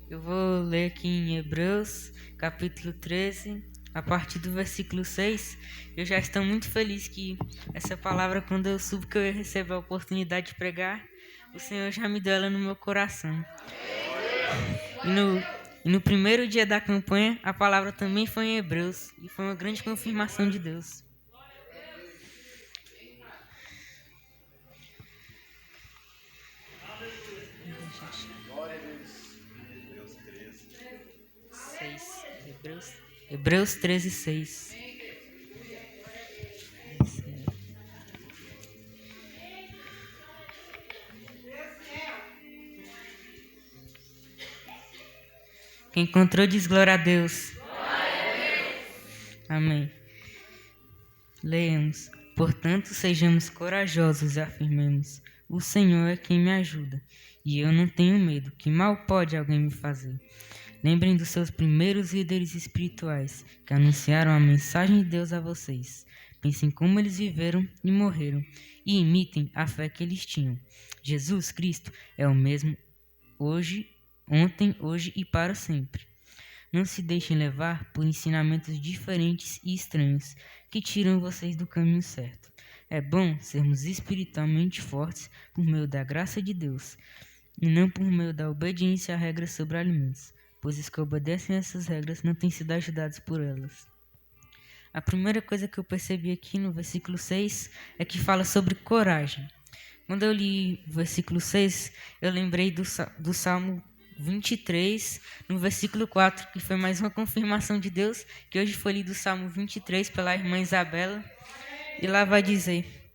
Eu vou ler aqui em Hebreus, capítulo 13, a partir do versículo 6. Eu já estou muito feliz que essa palavra, quando eu soube que eu ia receber a oportunidade de pregar, o Senhor já me deu ela no meu coração. E no primeiro dia da campanha, a palavra também foi em Hebreus, e foi uma grande confirmação de Deus. Glória a Deus. Hebreus 13. 6. Hebreus 13, 6. Quem encontrou diz glória a Deus. Amém. Leamos. Portanto, sejamos corajosos e afirmemos: o Senhor é quem me ajuda, e eu não tenho medo. Que mal pode alguém me fazer? Lembrem dos seus primeiros líderes espirituais que anunciaram a mensagem de Deus a vocês. Pensem como eles viveram e morreram, e imitem a fé que eles tinham. Jesus Cristo é o mesmo hoje, ontem, hoje e para sempre. Não se deixem levar por ensinamentos diferentes e estranhos que tiram vocês do caminho certo. É bom sermos espiritualmente fortes por meio da graça de Deus, e não por meio da obediência a regras sobre alimentos, pois os que obedecem a essas regras não têm sido ajudados por elas. A primeira coisa que eu percebi aqui no versículo 6 é que fala sobre coragem. Quando eu li o versículo 6, eu lembrei do Salmo 23, no versículo 4, que foi mais uma confirmação de Deus, que hoje foi lido o Salmo 23 pela irmã Isabela, e lá vai dizer: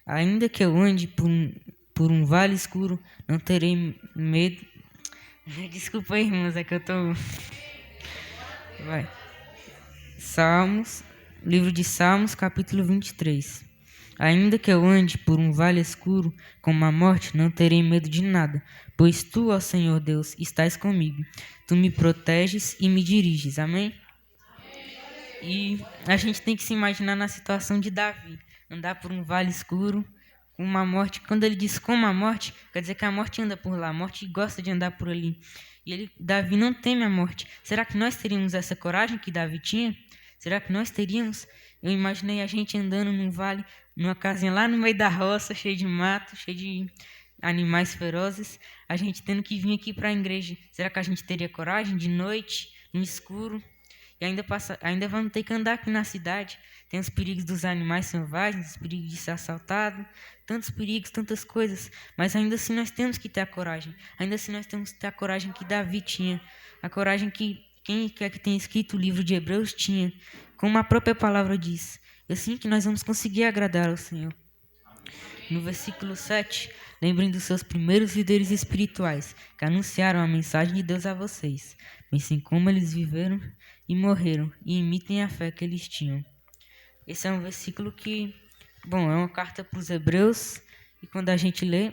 ainda que eu ande por um vale escuro, não terei medo. Desculpa, irmãos, é que eu tô... Vai. Livro de Salmos, capítulo 23. Ainda que eu ande por um vale escuro, como a morte, não terei medo de nada, pois tu, ó Senhor Deus, estás comigo. Tu me proteges e me diriges. Amém? E a gente tem que se imaginar na situação de Davi, andar por um vale escuro, com uma morte. Quando ele diz como a morte, quer dizer que a morte anda por lá, a morte gosta de andar por ali. E Davi não teme a morte. Será que nós teríamos essa coragem que Davi tinha? Será que nós teríamos? Eu imaginei a gente andando num vale, numa casinha lá no meio da roça, cheio de mato, cheio de animais ferozes, a gente tendo que vir aqui para a igreja. Será que a gente teria coragem de noite, no escuro? E ainda vamos ter que andar aqui na cidade. Tem os perigos dos animais selvagens, os perigos de ser assaltado, tantos perigos, tantas coisas. Mas ainda assim nós temos que ter a coragem. Ainda assim nós temos que ter a coragem que Davi tinha. A coragem que quem quer que tenha escrito o livro de Hebreus tinha. Como a própria palavra diz. E assim que nós vamos conseguir agradar ao Senhor. No versículo 7, lembrem dos seus primeiros líderes espirituais que anunciaram a mensagem de Deus a vocês. Pensem como eles viveram e morreram, e imitem a fé que eles tinham. Esse é um versículo que, é uma carta para os hebreus, e quando a gente lê,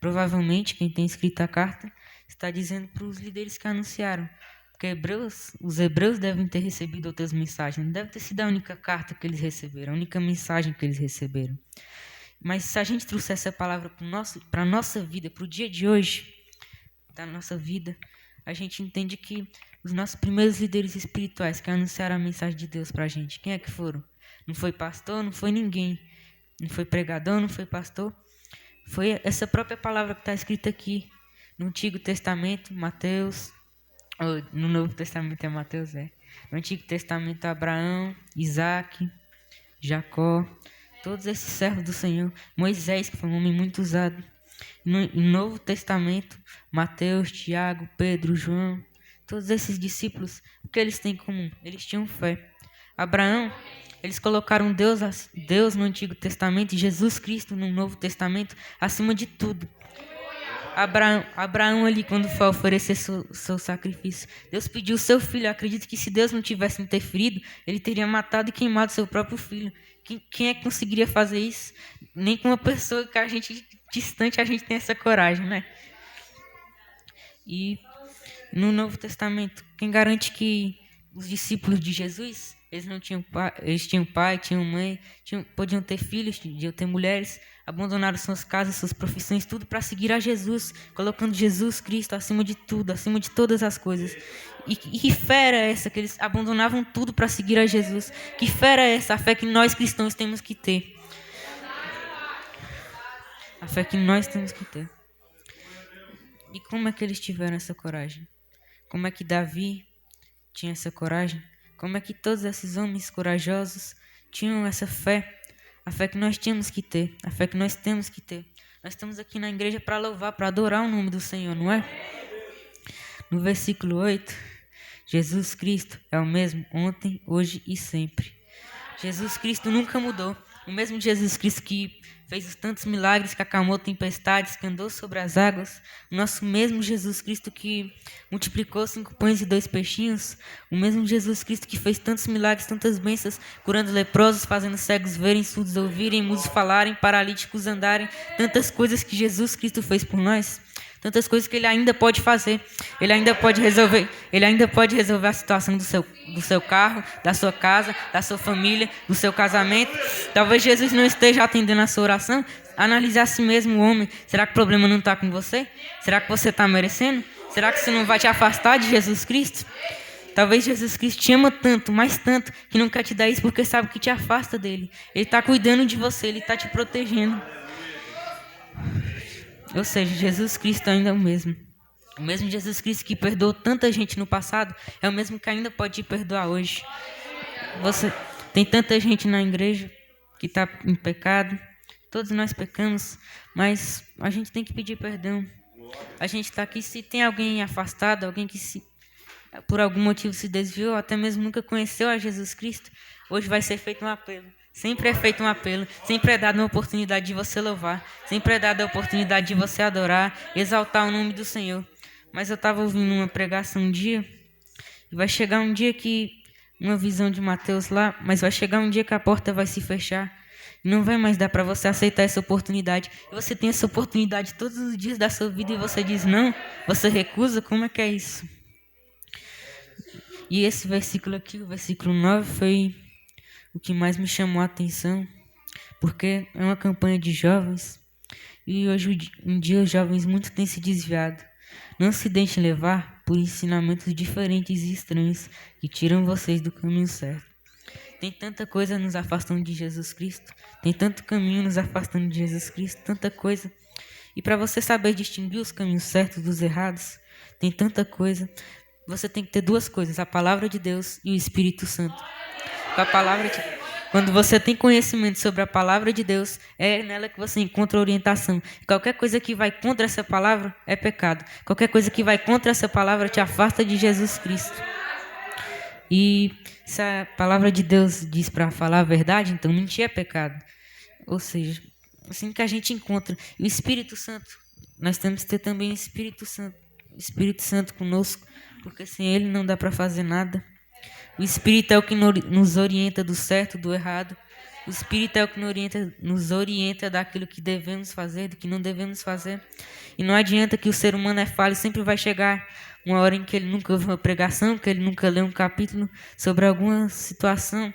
provavelmente quem tem escrito a carta está dizendo para os líderes que anunciaram, porque os hebreus devem ter recebido outras mensagens, não deve ter sido a única carta que eles receberam, a única mensagem que eles receberam. Mas se a gente trouxer essa palavra para a nossa vida, para o dia de hoje, da nossa vida, a gente entende que os nossos primeiros líderes espirituais que anunciaram a mensagem de Deus para a gente, quem é que foram? Não foi pastor, não foi ninguém. Não foi pregador, não foi pastor. Foi essa própria palavra que está escrita aqui no Antigo Testamento, Mateus. Ou no Novo Testamento é Mateus, é. No Antigo Testamento, Abraão, Isaac, Jacó, todos esses servos do Senhor. Moisés, que foi um homem muito usado. No Novo Testamento, Mateus, Tiago, Pedro, João, todos esses discípulos, o que eles têm em comum? Eles tinham fé. Abraão, eles colocaram Deus no Antigo Testamento e Jesus Cristo no Novo Testamento acima de tudo. Abraão ali, quando foi oferecer seu sacrifício, Deus pediu o seu filho. Eu acredito que se Deus não tivesse interferido, ele teria matado e queimado seu próprio filho. Quem é que conseguiria fazer isso? Nem com uma pessoa que a gente distante a gente tem essa coragem, né? E no Novo Testamento, quem garante que os discípulos de Jesus, Eles não tinham pai, eles tinham pai, tinham mãe, podiam ter filhos, podiam ter mulheres, abandonaram suas casas, suas profissões, tudo para seguir a Jesus, colocando Jesus Cristo acima de tudo, acima de todas as coisas. E que fé era essa que eles abandonavam tudo para seguir a Jesus? Que fé era essa? A fé que nós cristãos temos que ter. A fé que nós temos que ter. E como é que eles tiveram essa coragem? Como é que Davi tinha essa coragem? Como é que todos esses homens corajosos tinham essa fé? A fé que nós tínhamos que ter. A fé que nós temos que ter. Nós estamos aqui na igreja para louvar, para adorar o nome do Senhor, não é? No versículo 8, Jesus Cristo é o mesmo ontem, hoje e sempre. Jesus Cristo nunca mudou. O mesmo Jesus Cristo que fez tantos milagres, que acalmou tempestades, que andou sobre as águas. O nosso mesmo Jesus Cristo que multiplicou 5 pães e 2 peixinhos. O mesmo Jesus Cristo que fez tantos milagres, tantas bênçãos, curando leprosos, fazendo cegos verem, surdos ouvirem, mudos falarem, paralíticos andarem. Tantas coisas que Jesus Cristo fez por nós. Tantas coisas que Ele ainda pode fazer. Ele ainda pode resolver. Ele ainda pode resolver a situação do seu carro, da sua casa, da sua família, do seu casamento. Talvez Jesus não esteja atendendo a sua oração. Analise a si mesmo, homem. Será que o problema não está com você? Será que você está merecendo? Será que você não vai te afastar de Jesus Cristo? Talvez Jesus Cristo te ama tanto, mais tanto, que não quer te dar isso porque sabe que te afasta dele. Ele está cuidando de você, Ele está te protegendo. Ou seja, Jesus Cristo ainda é o mesmo. O mesmo Jesus Cristo que perdoou tanta gente no passado é o mesmo que ainda pode te perdoar hoje. Tem tanta gente na igreja que está em pecado. Todos nós pecamos, mas a gente tem que pedir perdão. A gente está aqui, se tem alguém afastado, alguém que por algum motivo se desviou, até mesmo nunca conheceu a Jesus Cristo, hoje vai ser feito um apelo. Sempre é feito um apelo, sempre é dada uma oportunidade de você louvar, sempre é dada a oportunidade de você adorar, exaltar o nome do Senhor. Mas eu estava ouvindo uma pregação um dia, e vai chegar um dia que, uma visão de Mateus lá, mas vai chegar um dia que a porta vai se fechar, e não vai mais dar para você aceitar essa oportunidade. E você tem essa oportunidade todos os dias da sua vida e você diz não, você recusa, como é que é isso? E esse versículo aqui, o versículo 9, foi o que mais me chamou a atenção, porque é uma campanha de jovens, e hoje em dia os jovens muito têm se desviado. Não se deixem levar por ensinamentos diferentes e estranhos que tiram vocês do caminho certo. Tem tanta coisa nos afastando de Jesus Cristo, tem tanto caminho nos afastando de Jesus Cristo, tanta coisa. E para você saber distinguir os caminhos certos dos errados, tem tanta coisa. Você tem que ter 2 coisas, a palavra de Deus e o Espírito Santo. Quando você tem conhecimento sobre a palavra de Deus, é nela que você encontra orientação. Qualquer coisa que vai contra essa palavra é pecado. Qualquer coisa que vai contra essa palavra te afasta de Jesus Cristo. E se a palavra de Deus diz para falar a verdade, então mentir é pecado. Ou seja, assim que a gente encontra. E o Espírito Santo, nós temos que ter também o Espírito Santo conosco, porque sem Ele não dá para fazer nada. O Espírito é o que nos orienta do certo, do errado. O Espírito é o que nos orienta daquilo que devemos fazer, do que não devemos fazer. E não adianta que o ser humano é falho, sempre vai chegar uma hora em que ele nunca ouviu uma pregação, que ele nunca leu um capítulo sobre alguma situação.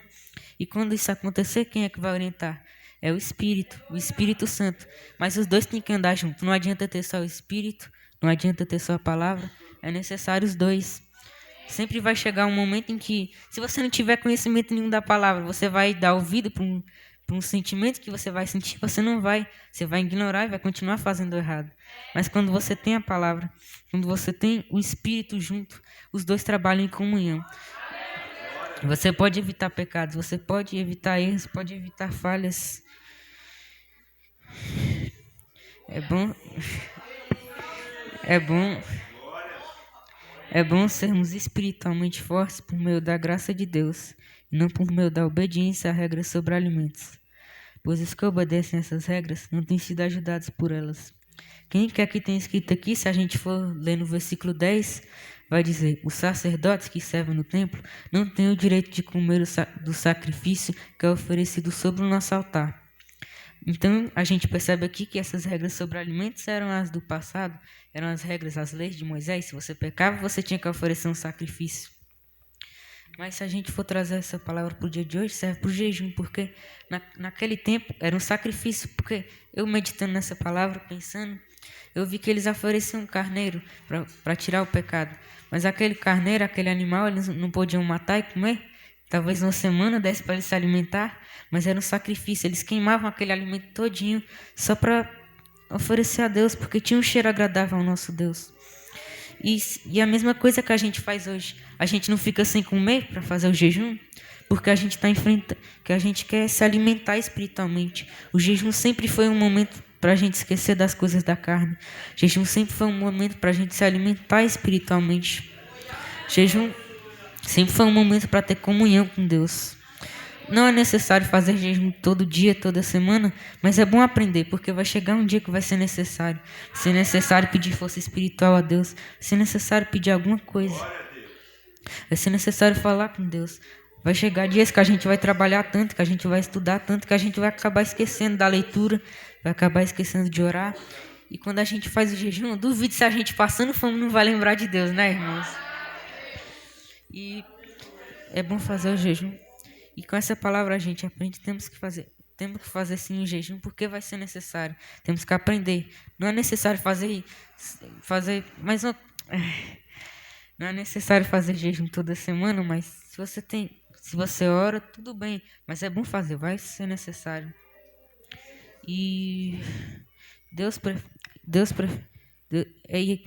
E quando isso acontecer, quem é que vai orientar? É o Espírito Santo. Mas os dois têm que andar juntos. Não adianta ter só o Espírito, não adianta ter só a palavra. É necessário os dois. Sempre vai chegar um momento em que, se você não tiver conhecimento nenhum da palavra, você vai dar ouvido para um sentimento que você vai sentir, você vai ignorar e vai continuar fazendo errado. Mas quando você tem a palavra, quando você tem o Espírito junto, os dois trabalham em comunhão. Você pode evitar pecados, você pode evitar erros, pode evitar falhas. É bom sermos espiritualmente fortes por meio da graça de Deus, e não por meio da obediência a regras sobre alimentos. Pois os que obedecem essas regras não têm sido ajudados por elas. Quem quer que tenha escrito aqui, se a gente for ler no versículo 10, vai dizer: os sacerdotes que servem no templo não têm o direito de comer do sacrifício que é oferecido sobre o nosso altar. Então, a gente percebe aqui que essas regras sobre alimentos eram as do passado, eram as regras, as leis de Moisés. Se você pecava, você tinha que oferecer um sacrifício. Mas se a gente for trazer essa palavra para o dia de hoje, serve para o jejum, porque naquele tempo era um sacrifício, porque eu meditando nessa palavra, pensando, eu vi que eles ofereciam um carneiro para tirar o pecado. Mas aquele carneiro, aquele animal, eles não podiam matar e comer. Talvez uma semana desse para eles se alimentar, mas era um sacrifício. Eles queimavam aquele alimento todinho só para oferecer a Deus, porque tinha um cheiro agradável ao nosso Deus. E a mesma coisa que a gente faz hoje. A gente não fica sem comer para fazer o jejum, porque a gente está enfrentando, que a gente quer se alimentar espiritualmente. O jejum sempre foi um momento para a gente esquecer das coisas da carne. O jejum sempre foi um momento para a gente se alimentar espiritualmente. O jejum sempre foi um momento para ter comunhão com Deus. Não é necessário fazer jejum todo dia, toda semana, mas é bom aprender, porque vai chegar um dia que vai ser necessário. Vai ser necessário pedir força espiritual a Deus. Vai ser necessário pedir alguma coisa. Vai ser necessário falar com Deus. Vai chegar dias que a gente vai trabalhar tanto, que a gente vai estudar tanto, que a gente vai acabar esquecendo da leitura, vai acabar esquecendo de orar. E quando a gente faz o jejum, eu duvido se a gente passando fome não vai lembrar de Deus, né, irmãos? E é bom fazer o jejum. E com essa palavra a gente aprende, temos que fazer sim o jejum, porque vai ser necessário. Temos que aprender. Não é necessário fazer, mas não é necessário fazer jejum toda semana, mas se você ora, tudo bem, mas é bom fazer, vai ser necessário. E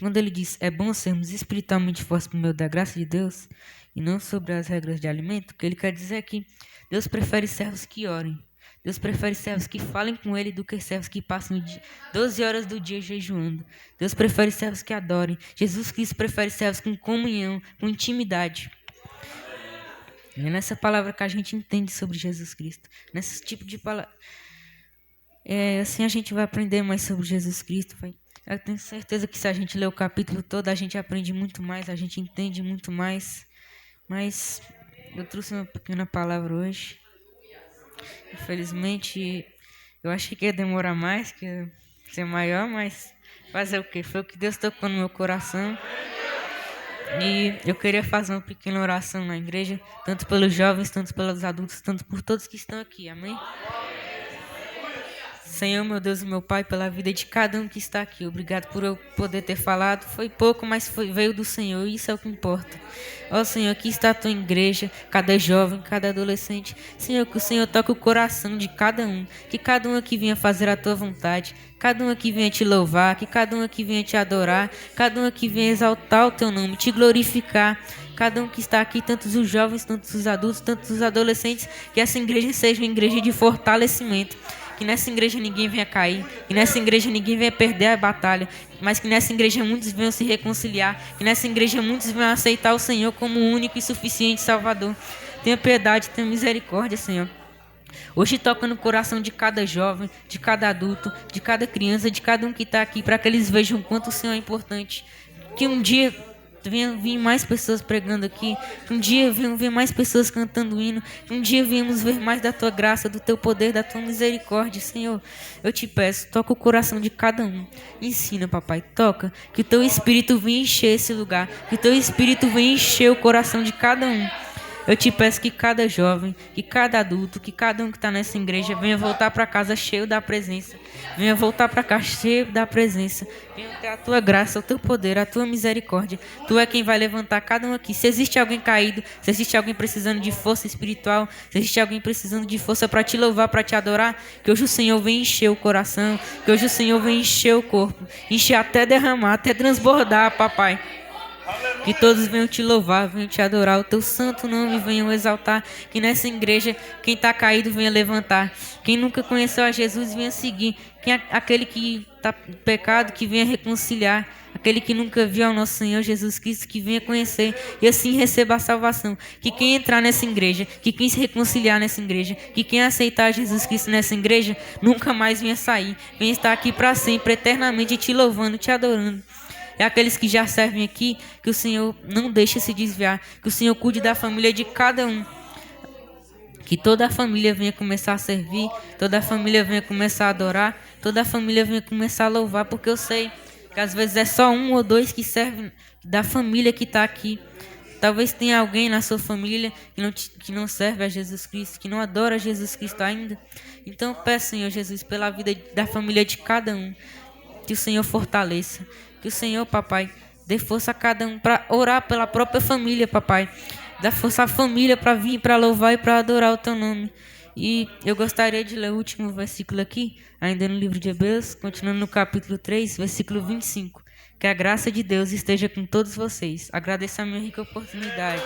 quando ele diz, é bom sermos espiritualmente fortes por meio da graça de Deus, e não sobre as regras de alimento, o que ele quer dizer é que Deus prefere servos que orem. Deus prefere servos que falem com ele do que servos que passam 12 horas do dia jejuando. Deus prefere servos que adorem. Jesus Cristo prefere servos com comunhão, com intimidade. E é nessa palavra que a gente entende sobre Jesus Cristo. Nesse tipo de palavra. Assim a gente vai aprender mais sobre Jesus Cristo. Eu tenho certeza que se a gente ler o capítulo todo, a gente aprende muito mais, a gente entende muito mais. Mas eu trouxe uma pequena palavra hoje. Infelizmente, eu achei que ia demorar mais, que ia ser maior, mas fazer o quê? Foi o que Deus tocou no meu coração. E eu queria fazer uma pequena oração na igreja, tanto pelos jovens, tanto pelos adultos, tanto por todos que estão aqui. Amém? Senhor, meu Deus e meu Pai, pela vida de cada um que está aqui. Obrigado por eu poder ter falado. Foi pouco, mas veio do Senhor. E isso é o que importa. Ó Senhor, aqui está a tua igreja, cada jovem, cada adolescente. Senhor, que o Senhor toque o coração de cada um. Que cada um aqui venha fazer a tua vontade. Cada um aqui venha te louvar. Que cada um aqui venha te adorar. Cada um aqui venha exaltar o teu nome, te glorificar. Cada um que está aqui, tantos os jovens, tantos os adultos, tantos os adolescentes. Que essa igreja seja uma igreja de fortalecimento. Que nessa igreja ninguém venha cair, que nessa igreja ninguém venha perder a batalha, mas que nessa igreja muitos venham se reconciliar, que nessa igreja muitos venham aceitar o Senhor como o único e suficiente Salvador. Tenha piedade, tenha misericórdia, Senhor. Hoje toca no coração de cada jovem, de cada adulto, de cada criança, de cada um que está aqui, para que eles vejam o quanto o Senhor é importante. Que um dia venham vir mais pessoas pregando aqui, que um dia venham ver mais pessoas cantando hino, que um dia venhamos ver mais da tua graça, do teu poder, da tua misericórdia, Senhor. Eu te peço, toca o coração de cada um. Ensina, papai, toca, que o teu Espírito venha encher esse lugar, que o teu Espírito venha encher o coração de cada um. Eu te peço que cada jovem, que cada adulto, que cada um que está nessa igreja venha voltar para casa cheio da presença. Venha voltar para cá cheio da presença. Venha ter a tua graça, o teu poder, a tua misericórdia. Tu é quem vai levantar cada um aqui. Se existe alguém caído, se existe alguém precisando de força espiritual, se existe alguém precisando de força para te louvar, para te adorar, que hoje o Senhor venha encher o coração, que hoje o Senhor venha encher o corpo, encher até derramar, até transbordar, papai. Que todos venham te louvar, venham te adorar, o teu santo nome venham exaltar. Que nessa igreja, quem está caído venha levantar. Quem nunca conheceu a Jesus venha seguir. Aquele que está pecado, que venha reconciliar. Aquele que nunca viu ao nosso Senhor Jesus Cristo, que venha conhecer e assim receba a salvação. Que quem entrar nessa igreja, que quem se reconciliar nessa igreja, que quem aceitar Jesus Cristo nessa igreja, nunca mais venha sair. Venha estar aqui para sempre, eternamente te louvando, te adorando. É aqueles que já servem aqui, que o Senhor não deixe se desviar, que o Senhor cuide da família de cada um. Que toda a família venha começar a servir, toda a família venha começar a adorar, toda a família venha começar a louvar, porque eu sei que às vezes é só um ou dois que servem da família que está aqui Talvez tenha alguém na sua família que não serve a Jesus Cristo, que não adora Jesus Cristo ainda. Então eu peço, Senhor Jesus, pela vida da família de cada um, que o Senhor fortaleça, que o Senhor, papai, dê força a cada um para orar pela própria família, papai. Dá força à família para vir, para louvar e para adorar o teu nome. E eu gostaria de ler o último versículo aqui, ainda no livro de Hebreus, continuando no capítulo 3, versículo 25. Que a graça de Deus esteja com todos vocês. Agradeço a minha rica oportunidade.